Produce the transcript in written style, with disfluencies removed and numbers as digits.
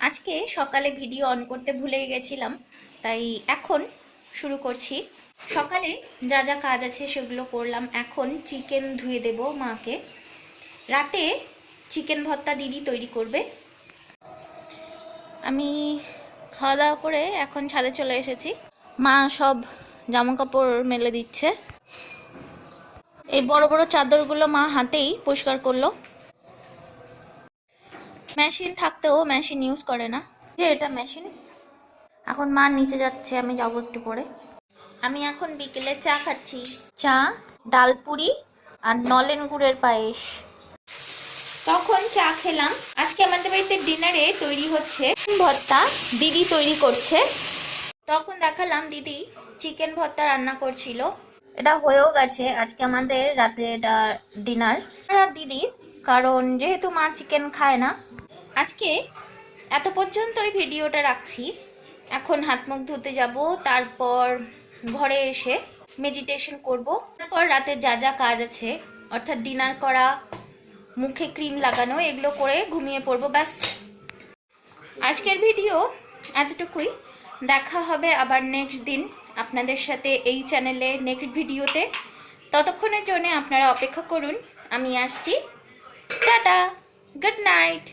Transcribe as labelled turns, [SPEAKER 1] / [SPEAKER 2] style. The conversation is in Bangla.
[SPEAKER 1] আজকে সকালে ভিডিও অন করতে ভুলে গেছিলাম, তাই এখন শুরু করছি। সকালে যা যা কাজ আছে সেগুলো করলাম। এখন চিকেন ধুয়ে দেব মাকে। রাতে চিকেন ভর্তা দিদি তৈরি করবে। আমি খাওয়া দাওয়া করে এখন ছাদে চলে এসেছি। মা সব জামা কাপড় মেলে দিচ্ছে। এই বড় বড় চাদরগুলো মা হাতেই পরিষ্কার করলো। মেশিন থাকতেও মেশিন ইউজ করে না, যে এটা মেশিন। এখন মা নিচে যাচ্ছে, আমি যাবো একটু পরে। আমি এখন বিকেলে চা খাচ্ছি। চা, ডালপুরি আর নলেন গুড়ের পায়েস। তখন চা খেলাম। আজকে আমাদের বাড়িতে ডিনারে তৈরি হচ্ছে ভর্তা, দিদি তৈরি করছে। তখন দেখালাম দিদি চিকেন ভর্তা রান্না করছিল। এটা হয়েও গেছে আজকে আমাদের রাতে এটা ডিনার। আর দিদির, কারণ যেহেতু মা চিকেন খায় না। আজকে এত পর্যন্তই ভিডিওটা রাখছি। এখন হাত মুখ ধুতে যাব, তারপর ঘরে এসে মেডিটেশন করব। তারপর রাতে যা যা কাজ আছে, অর্থাৎ ডিনার করা, মুখে ক্রিম লাগানো, এগুলো করে ঘুমিয়ে পড়বো। ব্যাস, আজকের ভিডিও এতটুকুই। দেখা হবে আবার নেক্সট দিন আপনাদের সাথে এই চ্যানেলে নেক্সট ভিডিওতে। ততক্ষণের জন্য আপনারা অপেক্ষা করুন, আমি আসছি। Tata, good night.